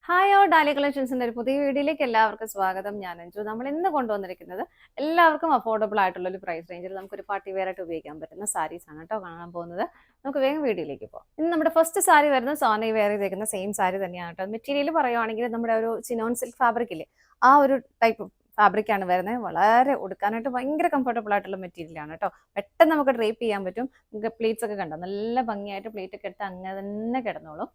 Hi all ഡാലി കളക്ഷൻസിന്റെ ഒരു പുതിയ വീഡിയോയിലേക്ക് എല്ലാവർക്കും സ്വാഗതം. ഞാൻ അഞ്ജു. നമ്മൾ ഇന്ന് കൊണ്ടുവന്നിരിക്കുന്നത് എല്ലാവർക്കും അഫോർഡബിൾ ആയിട്ടുള്ള ഒരു പ്രൈസ് റേഞ്ചിൽ നമുക്കൊരു പാർട്ടി വെയർ ആയിട്ട് ഉപയോഗിക്കാൻ പറ്റുന്ന സാരീസ് ആണ് കേട്ടോ കാണാൻ പോകുന്നത്. നമുക്ക് വേഗം വീഡിയോയിലേക്ക് പോകാം. ഇന്ന് നമ്മുടെ ഫസ്റ്റ് സാരി വരുന്നത് സോന വെയർ ചെയ്തേക്കുന്ന സെയിം സാരി തന്നെയാണ് കേട്ടോ. മെറ്റീരിയൽ പറയുവാണെങ്കിൽ നമ്മുടെ ഒരു ചിനോൺ സിൽക്ക് ഫാബ്രിക് ഇല്ലേ, ആ ഒരു ടൈപ്പ് ഫാബ്രിക് ആണ് വരുന്നത്. വളരെ ഉടുക്കാനായിട്ട് ഭയങ്കര കംഫർട്ടബിൾ ആയിട്ടുള്ള മെറ്റീരിയൽ ആണ് കേട്ടോ. പെട്ടെന്ന് നമുക്ക് ഡ്രേപ്പ് ചെയ്യാൻ പറ്റും. നമുക്ക് പ്ലീറ്റ്സ് ഒക്കെ കണ്ടോ, നല്ല ഭംഗിയായിട്ട് പ്ലീറ്റ് ഒക്കെ എടുത്ത് അങ്ങനെ തന്നെ കിടന്നോളും.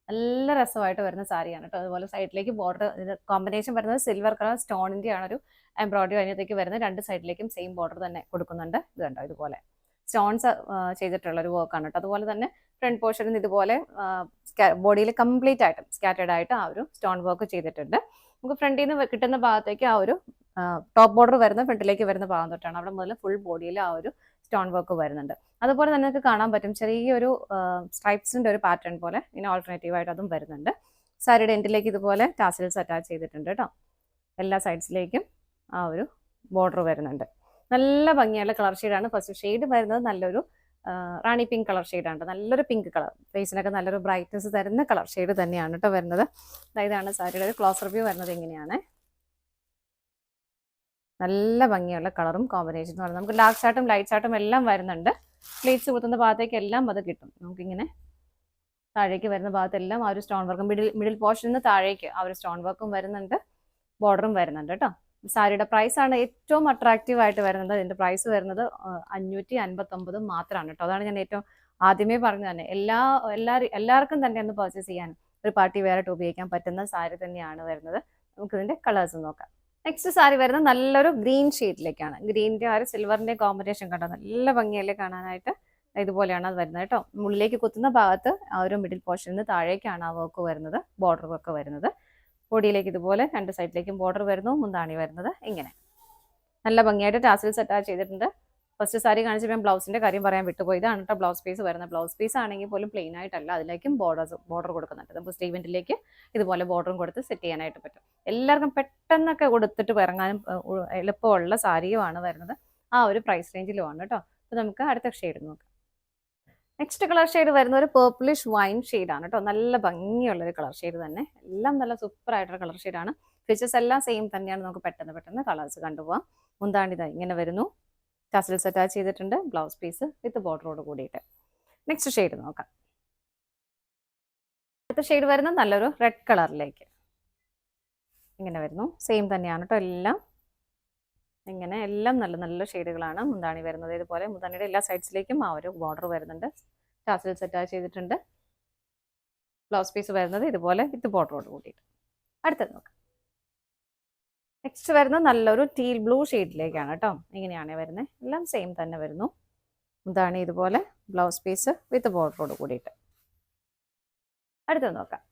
നല്ല രസമായിട്ട് വരുന്ന സാരിയാണ് കേട്ടോ. അതുപോലെ സൈഡിലേക്ക് ബോർഡർ കോമ്പിനേഷൻ വരുന്നത് സിൽവർ കളർ സ്റ്റോണിന്റെ ആണ് ഒരു എംബ്രോയിഡറി അതിനകത്തേക്ക് വരുന്നത്. രണ്ട് സൈഡിലേക്കും സെയിം ബോർഡർ തന്നെ കൊടുക്കുന്നുണ്ട്. ഇത് കണ്ടോ, ഇതുപോലെ സ്റ്റോൺസ് ചെയ്തിട്ടുള്ള ഒരു വർക്കാണ് കേട്ടോ. അതുപോലെ തന്നെ ഫ്രണ്ട് പോർഷനിൽ ഇതുപോലെ ബോഡിയിൽ കംപ്ലീറ്റ് ആയിട്ട് സ്കാറ്റേഡ് ആയിട്ട് ആ ഒരു സ്റ്റോൺ വർക്ക് ചെയ്തിട്ടുണ്ട്. നമുക്ക് ഫ്രണ്ടിൽ നിന്ന് കിട്ടുന്ന ഭാഗത്തേക്ക് ആ ഒരു ടോപ്പ് ബോർഡർ വരുന്ന ഫ്രണ്ടിലേക്ക് വരുന്ന ഭാഗം തൊട്ടാണ് അവിടെ മുതൽ ഫുൾ ബോഡിയിൽ ആ ഒരു സ്റ്റോൺ വർക്ക് വരുന്നുണ്ട്. അതുപോലെ തന്നെ നിങ്ങൾക്ക് കാണാൻ പറ്റും ചെറിയൊരു സ്ട്രൈപ്സിന്റെ ഒരു പാറ്റേൺ പോലെ ഇങ്ങനെ ഓൾട്ടർനേറ്റീവ് ആയിട്ട് അതും വരുന്നുണ്ട്. സാരിയുടെ എൻഡിലേക്ക് ഇതുപോലെ ടാസിൽസ് അറ്റാച്ച് ചെയ്തിട്ടുണ്ട് കേട്ടോ. എല്ലാ സൈഡ്സിലേക്കും ആ ഒരു ബോർഡർ വരുന്നുണ്ട്. നല്ല ഭംഗിയുള്ള കളർ ഷെയ്ഡാണ്. ഫസ്റ്റ് ഷെയ്ഡ് വരുന്നത് നല്ലൊരു റാണി പിങ്ക് കളർ ഷെയ്ഡാണ്. നല്ലൊരു പിങ്ക് കളർ, ഫേസിനൊക്കെ നല്ലൊരു ബ്രൈറ്റ്നസ് തരുന്ന കളർ ഷെയ്ഡ് തന്നെയാണ് കേട്ടോ വരുന്നത്. ഇതാണ് സാരിയുടെ ഒരു ക്ലോസ് റിവ്യൂ വരുന്നത് എങ്ങനെയാണ്. നല്ല ഭംഗിയുള്ള കളറും കോമ്പിനേഷൻ എന്ന് പറയുന്നത് നമുക്ക് ഡാർക്ക് ചാർട്ടും ലൈറ്റ് ചാർട്ടും എല്ലാം വരുന്നുണ്ട്. പ്ലീറ്റ്സ് കുത്തുന്ന ഭാഗത്തേക്ക് എല്ലാം അത് കിട്ടും. നമുക്കിങ്ങനെ താഴേക്ക് വരുന്ന ഭാഗത്തെല്ലാം ആ ഒരു സ്റ്റോൺ വർക്കും മിഡിൽ പോർഷനിൽ നിന്ന് താഴേക്ക് ആ ഒരു സ്റ്റോൺ വർക്കും വരുന്നുണ്ട്, ബോർഡറും വരുന്നുണ്ട് കേട്ടോ. സാരിയുടെ പ്രൈസ് ആണ് ഏറ്റവും അട്രാക്റ്റീവ് ആയിട്ട് വരുന്നത്. ഇതിന്റെ പ്രൈസ് വരുന്നത് 559 മാത്രമാണ് കേട്ടോ. അതാണ് ഞാൻ ഏറ്റവും ആദ്യമേ പറഞ്ഞത് തന്നെ. എല്ലാവർക്കും തന്നെ ഒന്ന് പർച്ചേസ് ചെയ്യാൻ ഒരു പാർട്ടി വെയർ ആയിട്ട് ഉപയോഗിക്കാൻ പറ്റുന്ന സാരി തന്നെയാണ് വരുന്നത്. നമുക്ക് ഇതിന്റെ കളേഴ്സ് നോക്കാം. നെക്സ്റ്റ് സാരി വരുന്നത് നല്ലൊരു ഗ്രീൻ ഷെയ്ഡിലേക്കാണ്. ഗ്രീനിന്റെ ആ ഒരു സിൽവറിന്റെ കോമ്പിനേഷൻ കണ്ടോ, നല്ല ഭംഗിയല്ലേ കാണാനായിട്ട്. ഇതുപോലെയാണ് അത് വരുന്നത് കേട്ടോ. മുള്ളിലേക്ക് കുത്തുന്ന ഭാഗത്ത് ആ ഒരു മിഡിൽ പോർഷനിൽ നിന്ന് താഴേക്കാണ് ആ വർക്ക് വരുന്നത്, ബോർഡർ വർക്ക് വരുന്നത്. ബോഡിയിലേക്ക് ഇതുപോലെ രണ്ട് സൈഡിലേക്കും ബോർഡർ വരുന്നു, മുന്താണി വരുന്നത് ഇങ്ങനെ നല്ല ഭംഗിയായിട്ട് ടാസിൽസ് അറ്റാച്ച് ചെയ്തിട്ടുണ്ട്. ഫസ്റ്റ് സാരി കാണിച്ചപ്പോൾ ഞാൻ ബ്ലൗസിന്റെ കാര്യം പറയാൻ വിട്ടുപോയി. ഇതാണ് കേട്ടോ ബ്ലൗസ് പീസ് വരുന്നത്. ബ്ലൗസ് പീസ് ആണെങ്കിൽ പോലും പ്ലെയിൻ ആയിട്ടല്ല, അതിലേക്കും ബോർഡർ കൊടുക്കുന്നുണ്ട്. നമുക്ക് സ്റ്റീവെന്റിലേക്ക് ഇതുപോലെ ബോർഡറും കൊടുത്ത് സെറ്റ് ചെയ്യാനായിട്ട് പറ്റും. എല്ലാവർക്കും പെട്ടെന്നൊക്കെ കൊടുത്തിട്ട് ഇറങ്ങാനും എളുപ്പമുള്ള സാരിയുമാണ് വരുന്നത്. ആ ഒരു പ്രൈസ് റേഞ്ചിലുമാണ് കേട്ടോ. അപ്പൊ നമുക്ക് അടുത്ത ഷെയ്ഡ് നോക്കാം. നെക്സ്റ്റ് കളർ ഷെയ്ഡ് വരുന്ന ഒരു പേർപ്പിളിഷ് വൈൻ ഷെയ്ഡാണ് കേട്ടോ. നല്ല ഭംഗിയുള്ള ഒരു കളർ ഷെയ്ഡ് തന്നെ. എല്ലാം നല്ല സൂപ്പർ ആയിട്ടുള്ള കളർ ഷെയ്ഡാണ്. ഫീച്ചേഴ്സ് എല്ലാം സെയിം തന്നെയാണ്. നമുക്ക് പെട്ടെന്ന് കളേഴ്സ് കണ്ടുപോകാം. മുന്താണിത ഇങ്ങനെ വരുന്നു, ടാസിൽസ് അറ്റാച്ച് ചെയ്തിട്ടുണ്ട്, ബ്ലൗസ് പീസ് വിത്ത് ബോർഡറോട് കൂടിയിട്ട്. നെക്സ്റ്റ് ഷെയ്ഡ് നോക്കാം. അടുത്ത ഷെയ്ഡ് വരുന്നത് നല്ലൊരു റെഡ് കളറിലേക്ക് ഇങ്ങനെ വരുന്നു. സെയിം തന്നെയാണ് കേട്ടോ. ഇങ്ങനെ എല്ലാം നല്ല നല്ല ഷെയ്ഡുകളാണ്. മുന്താണി വരുന്നത് ഇതുപോലെ. മുന്താണിയുടെ എല്ലാ സൈഡ്സിലേക്കും ആ ഒരു ബോർഡർ വരുന്നുണ്ട്, ടാസിൽസ് അറ്റാച്ച് ചെയ്തിട്ടുണ്ട്. ബ്ലൗസ് പീസ് വരുന്നത് ഇതുപോലെ വിത്ത് ബോർഡറോട് കൂടിയിട്ട്. അടുത്തത് നോക്കാം. നെക്സ്റ്റ് വരുന്നത് നല്ലൊരു ടീൽ ബ്ലൂ ഷെയ്ഡിലേക്കാണ് കേട്ടോ. ഇങ്ങനെയാണ് വരുന്നത്. എല്ലാം സെയിം തന്നെ വരുന്നു. മുന്താണി ഇതുപോലെ, ബ്ലൗസ് പീസ് വിത്ത് ബോർഡറോട് കൂടിയിട്ട്. അടുത്തത് നോക്കാം.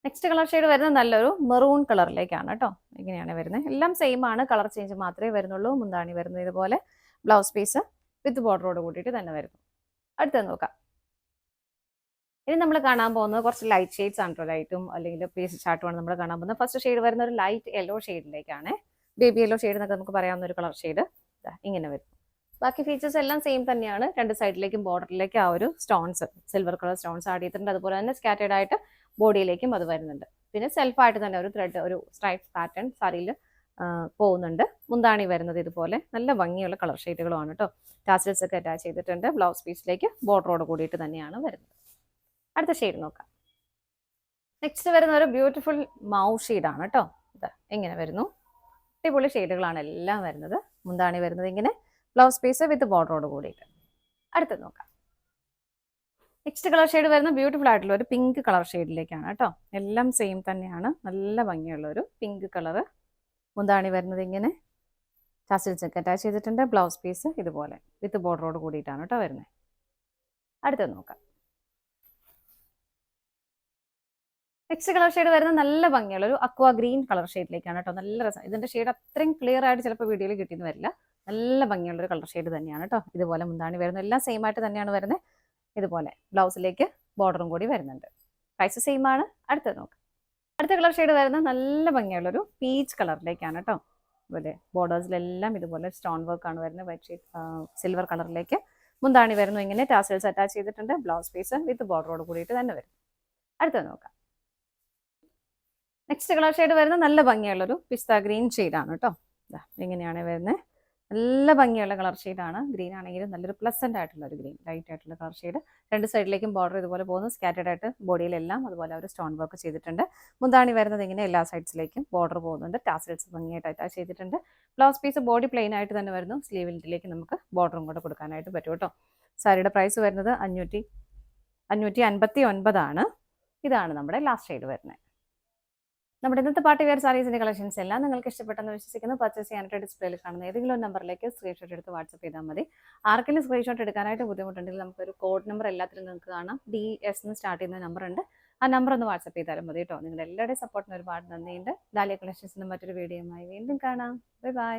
നെക്സ്റ്റ് കളർ ഷെയ്ഡ് വരുന്നത് നല്ലൊരു മെറൂൺ കളറിലേക്കാണ് കേട്ടോ. ഇങ്ങനെയാണ് വരുന്നത്. എല്ലാം സെയിം ആണ്, കളർ ചേഞ്ച് മാത്രമേ വരുന്നുള്ളൂ. മുന്താണി വരുന്നത് ഇതുപോലെ, ബ്ലൗസ് പീസ് വിത്ത് ബോർഡറോട് കൂടിയിട്ട് തന്നെ വരുന്നു. അടുത്തത് നോക്കാം. ഇനി നമ്മൾ കാണാൻ പോകുന്നത് കുറച്ച് ലൈറ്റ് ഷെയ്ഡ്സ് ആണ് കേട്ടോ. ലൈറ്റും അല്ലെങ്കിൽ പീസ് ചാർട്ടുമാണ് നമ്മൾ കാണാൻ പോകുന്നത്. ഫസ്റ്റ് ഷെയ്ഡ് വരുന്ന ഒരു ലൈറ്റ് യെല്ലോ ഷെയ്ഡിലേക്കാണ്. ബേബി യെല്ലോ ഷെയ്ഡ് എന്നൊക്കെ നമുക്ക് പറയാവുന്ന ഒരു കളർ ഷെയ്ഡ് ഇങ്ങനെ വരും. ബാക്കി ഫീച്ചേഴ്സ് എല്ലാം സെയിം തന്നെയാണ്. രണ്ട് സൈഡിലേക്കും ബോർഡറിലേക്ക് ആ ഒരു stones, silver colour stones add ചെയ്തിട്ടുണ്ട്. അതുപോലെ തന്നെ സ്കാറ്റേഡ് ആയിട്ട് ബോഡിയിലേക്കും അത് വരുന്നുണ്ട്. പിന്നെ സെൽഫായിട്ട് തന്നെ ഒരു ത്രെഡ്, ഒരു സ്ട്രൈപ്പ് പാറ്റേൺ സാരിയിൽ പോകുന്നുണ്ട്. മുന്താണി വരുന്നത് ഇതുപോലെ നല്ല ഭംഗിയുള്ള കളർ ഷെയ്ഡുകളുമാണ് കേട്ടോ. ടാസിൽസ് ഒക്കെ അറ്റാച്ച് ചെയ്തിട്ടുണ്ട്. ബ്ലൗസ് പീസിലേക്ക് ബോർഡറോട് കൂടിയിട്ട് തന്നെയാണ് വരുന്നത്. അടുത്ത ഷെയ്ഡ് നോക്കാം. നെക്സ്റ്റ് വരുന്ന ഒരു ബ്യൂട്ടിഫുൾ മൗ ഷെയ്ഡാണ് കേട്ടോ. ഇത് ഇങ്ങനെ വരുന്നു. അടിപൊളി ഷെയ്ഡുകളാണ് എല്ലാം വരുന്നത്. മുന്താണി വരുന്നത് ഇങ്ങനെ, ബ്ലൗസ് പീസ് വിത്ത് ബോർഡറോട് കൂടിയിട്ട്. അടുത്തത് നോക്കാം. നെക്സ്റ്റ് കളർ ഷെയ്ഡ് വരുന്ന ബ്യൂട്ടിഫുൾ ആയിട്ടുള്ള ഒരു പിങ്ക് കളർ ഷെയ്ഡിലേക്കാണ് കേട്ടോ. എല്ലാം സെയിം തന്നെയാണ്. നല്ല ഭംഗിയുള്ള ഒരു പിങ്ക് കളറ്. മുന്താണി വരുന്നത് ഇങ്ങനെ, ടാസിൽസ് ഒക്കെ അറ്റാച്ച് ചെയ്തിട്ടുണ്ട്. ബ്ലൗസ് പീസ് ഇതുപോലെ വിത്ത് ബോർഡറോട് കൂടിയിട്ടാണ് കേട്ടോ വരുന്നത്. അടുത്തത് നോക്കാം. നെക്സ്റ്റ് കളർ ഷെയ്ഡ് വരുന്നത് നല്ല ഭംഗിയുള്ള ഒരു അക്വാ ഗ്രീൻ കളർ ഷെയ്ഡിലേക്കാണ് കേട്ടോ. നല്ല രസം. ഇതിന്റെ ഷെയ്ഡ് അത്രയും ക്ലിയർ ആയിട്ട് ചിലപ്പോൾ വീഡിയോയിൽ കിട്ടിയെന്ന് വരില്ല. നല്ല ഭംഗിയുള്ള ഒരു കളർ ഷെയ്ഡ് തന്നെയാണ് കേട്ടോ. ഇതുപോലെ മുന്താണി വരുന്നത് എല്ലാം സെയിം ആയിട്ട് തന്നെയാണ് വരുന്നത്. ഇതുപോലെ ബ്ലൗസിലേക്ക് ബോർഡറും കൂടി വരുന്നുണ്ട്. പ്രൈസ് സെയിം ആണ്. അടുത്തത് നോക്കാം. അടുത്ത കളർ ഷെയ്ഡ് വരുന്നത് നല്ല ഭംഗിയുള്ള ഒരു പീച്ച് കളറിലേക്കാണ് കേട്ടോ. അതുപോലെ ബോർഡേഴ്സിലെല്ലാം ഇതുപോലെ സ്റ്റോൺ വർക്ക് ആണ് വരുന്നത്. വൈറ്റ് ഷെയ്ഡ് സിൽവർ കളറിലേക്ക് മുന്താണി വരുന്നു ഇങ്ങനെ, ടാസൽസ് അറ്റാച്ച് ചെയ്തിട്ടുണ്ട്. ബ്ലൗസ് പീസ് വിത്ത് ബോർഡറോട് കൂടിയിട്ട് തന്നെ വരും. അടുത്തത് നോക്കാം. നെക്സ്റ്റ് കളർ ഷെയ്ഡ് വരുന്നത് നല്ല ഭംഗിയുള്ളൊരു പിസ്ത ഗ്രീൻ ഷെയ്ഡാണ് കേട്ടോ. ഇങ്ങനെയാണ് വരുന്നത്. നല്ല ഭംഗിയുള്ള കളർ ഷെയ്ഡാണ്. ഗ്രീൻ ആണെങ്കിലും നല്ലൊരു പ്ലസന്റ് ആയിട്ടുള്ള ഒരു ഗ്രീൻ, ലൈറ്റ് ആയിട്ടുള്ള കളർ ഷെയ്ഡ്. രണ്ട് സൈഡിലേക്കും ബോർഡർ ഇതുപോലെ പോകുന്നു, സ്കാറ്റേഡ് ആയിട്ട് ബോഡിയിലെല്ലാം അതുപോലെ അവർ സ്റ്റോൺ വർക്ക് ചെയ്തിട്ടുണ്ട്. മുന്താണി വരുന്നത് ഇങ്ങനെ എല്ലാ സൈഡ്സിലേക്കും ബോർഡർ പോകുന്നുണ്ട്. ടാസിൽസ് ഭംഗിയായിട്ട് അറ്റാച്ച് ചെയ്തിട്ടുണ്ട്. ബ്ലൗസ് പീസ് ബോഡി പ്ലെയിൻ ആയിട്ട് തന്നെ വരുന്നു. സ്ലീവിലേക്ക് നമുക്ക് ബോർഡറും കൂടെ കൊടുക്കാനായിട്ട് പറ്റും കേട്ടോ. സാരിയുടെ പ്രൈസ് വരുന്നത് 559 ഇതാണ് നമ്മുടെ ലാസ്റ്റ് ഷെയ്ഡ് വരുന്നത്. നമ്മുടെ ഇന്നത്തെ പാർട്ടി വെയർ സാരീസിന്റെ കളക്ഷൻസ് എല്ലാം നിങ്ങൾക്ക് ഇഷ്ടപ്പെട്ടെന്ന് വിശ്വസിക്കുന്നു. പർച്ചേസ് ചെയ്യാനായിട്ട് ഡിസ്പ്ലേയിൽ കാണുന്ന ഏതെങ്കിലും നമ്പറിലേക്ക് സ്ക്രീൻഷോട്ട് എടുത്ത് വാട്സപ്പ് ചെയ്താൽ മതി. ആർക്കെങ്കിലും സ്ക്രീൻഷോട്ട് എടുക്കാനായിട്ട് ബുദ്ധിമുട്ടുണ്ടെങ്കിൽ നമുക്കൊരു കോഡ് നമ്പർ എല്ലാത്തിലും നിങ്ങൾക്ക് കാണാം. DS എന്ന് സ്റ്റാർട്ട് ചെയ്യുന്ന നമ്പർ ഉണ്ട്. ആ നമ്പർ ഒന്ന് വാട്സപ്പ് ചെയ്താലും മതി കേട്ടോ. നിങ്ങളുടെ എല്ലാവരുടെയും സപ്പോർട്ടിന് ഒരുപാട് നന്ദിയുണ്ട്. ഡാലിയ കളക്ഷൻസിന്റെ മറ്റൊരു വീഡിയോയുമായി വീണ്ടും കാണാം. Bye bye.